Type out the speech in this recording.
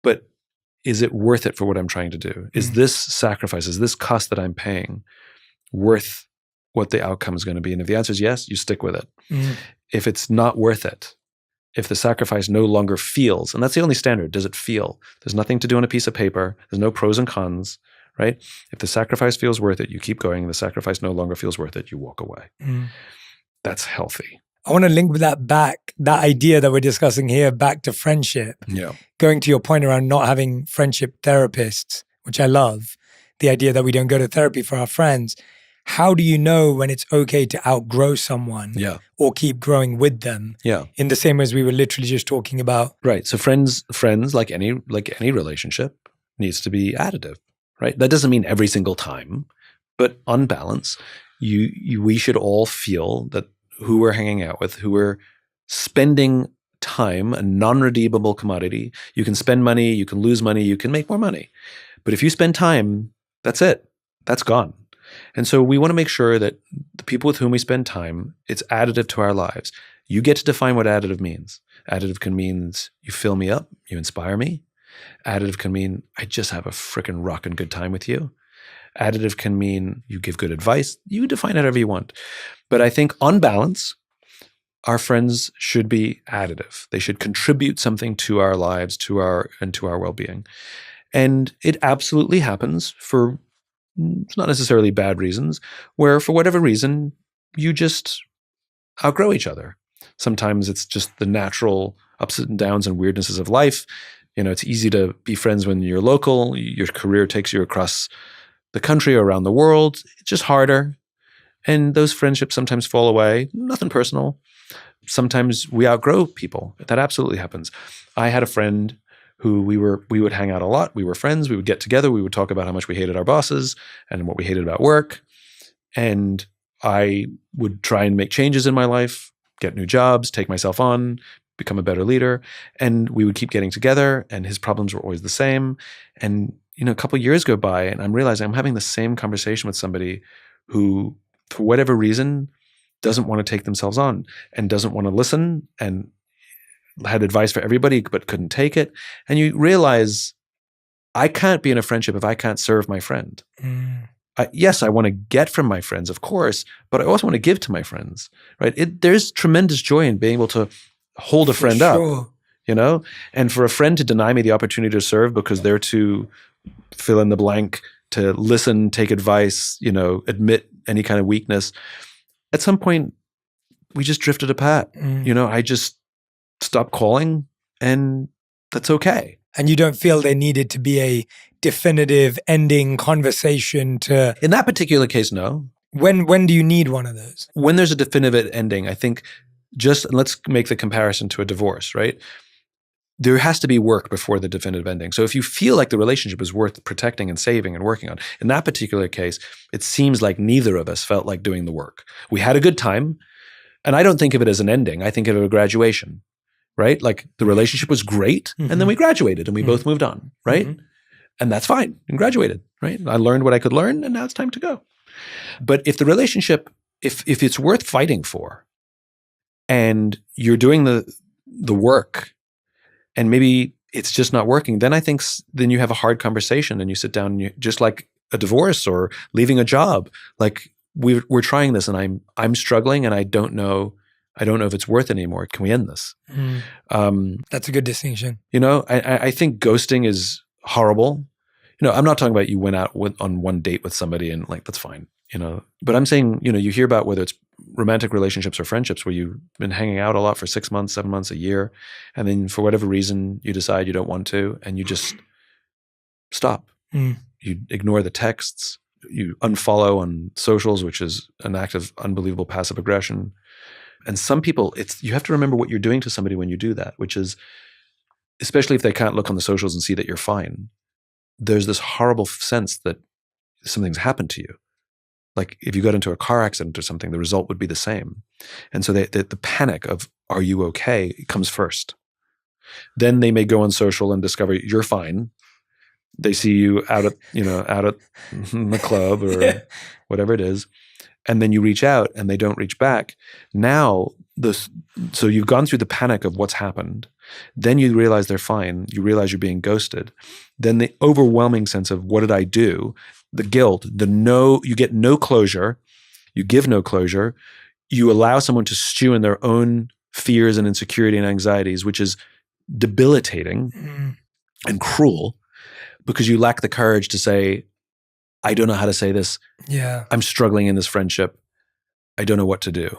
but is it worth it for what I'm trying to do? Is this sacrifice, is this cost that I'm paying worth what the outcome is going to be? And if the answer is yes, you stick with it. If it's not worth it, if the sacrifice no longer feels, and that's the only standard, does it feel? There's nothing to do on a piece of paper. There's no pros and cons, right? If the sacrifice feels worth it, you keep going. The sacrifice no longer feels worth it, you walk away. That's healthy. I want to link with that back, that idea that we're discussing here, back to friendship. Yeah. Going to your point around not having friendship therapists, which I love, the idea that we don't go to therapy for our friends. How do you know when it's okay to outgrow someone or keep growing with them? Yeah. In the same way as we were literally just talking about. Right. So friends, like any relationship, needs to be additive, right? That doesn't mean every single time, but on balance, we should all feel that who we're hanging out with, who we're spending time, a non-redeemable commodity. You can spend money, you can lose money, you can make more money. But if you spend time, that's it. That's gone. And so we want to make sure that the people with whom we spend time, it's additive to our lives. You get to define what additive means. Additive can mean you fill me up, you inspire me. Additive can mean I just have a freaking rockin' good time with you. Additive can mean you give good advice. You define it however you want. But I think on balance, our friends should be additive. They should contribute something to our lives, to our well-being. And it absolutely happens for not necessarily bad reasons, where for whatever reason, you just outgrow each other. Sometimes it's just the natural ups and downs and weirdnesses of life. You know, it's easy to be friends when you're local. Your career takes you across the country or around the world. It's just harder. And those friendships sometimes fall away. Nothing personal. Sometimes we outgrow people. That absolutely happens. I had a friend who we would hang out a lot. We were friends. We would get together. We would talk about how much we hated our bosses and what we hated about work. And I would try and make changes in my life, get new jobs, take myself on, become a better leader. And we would keep getting together, and his problems were always the same. And a couple of years go by, and I'm realizing I'm having the same conversation with somebody who, for whatever reason, doesn't want to take themselves on and doesn't want to listen, and had advice for everybody but couldn't take it. And you realize I can't be in a friendship if I can't serve my friend. Yes, I want to get from my friends, of course, but I also want to give to my friends, right? There's tremendous joy in being able to hold a friend up, and for a friend to deny me the opportunity to serve because they're too fill in the blank, to listen, take advice, admit any kind of weakness. At some point, we just drifted apart. I just stopped calling, and that's okay. And you don't feel there needed to be a definitive ending conversation to... In that particular case, no. When do you need one of those? When there's a definitive ending, I think let's make the comparison to a divorce, right? There has to be work before the definitive ending. So if you feel like the relationship is worth protecting and saving and working on, in that particular case, it seems like neither of us felt like doing the work. We had a good time, and I don't think of it as an ending. I think of it as a graduation, right? Like the relationship was great, and then we graduated and we both moved on, right? And that's fine, and graduated, right? I learned what I could learn, and now it's time to go. But if the relationship, if it's worth fighting for, and you're doing the work, and maybe it's just not working, then I think then you have a hard conversation and you sit down, and just like a divorce or leaving a job, like we're trying this and I'm struggling and I don't know if it's worth it anymore. Can we end this? That's a good distinction. I think ghosting is horrible. I'm not talking about you went out on one date with somebody and like, that's fine, but I'm saying, you hear about whether it's romantic relationships or friendships where you've been hanging out a lot for 6 months, 7 months, a year, and then for whatever reason you decide you don't want to, and you just stop. You ignore the texts, you unfollow on socials, which is an act of unbelievable passive aggression. And some people, you have to remember what you're doing to somebody when you do that, which is, especially if they can't look on the socials and see that you're fine, there's this horrible sense that something's happened to you. Like if you got into a car accident or something, the result would be the same. And so the panic of, are you okay, comes first. Then they may go on social and discover you're fine. They see you out at the club or whatever it is. And then you reach out and they don't reach back. Now, so you've gone through the panic of what's happened. Then you realize they're fine. You realize you're being ghosted. Then the overwhelming sense of what did I do? The guilt, you get no closure. You give no closure. You allow someone to stew in their own fears and insecurity and anxieties, which is debilitating and cruel, because you lack the courage to say, I don't know how to say this. Yeah. I'm struggling in this friendship. I don't know what to do.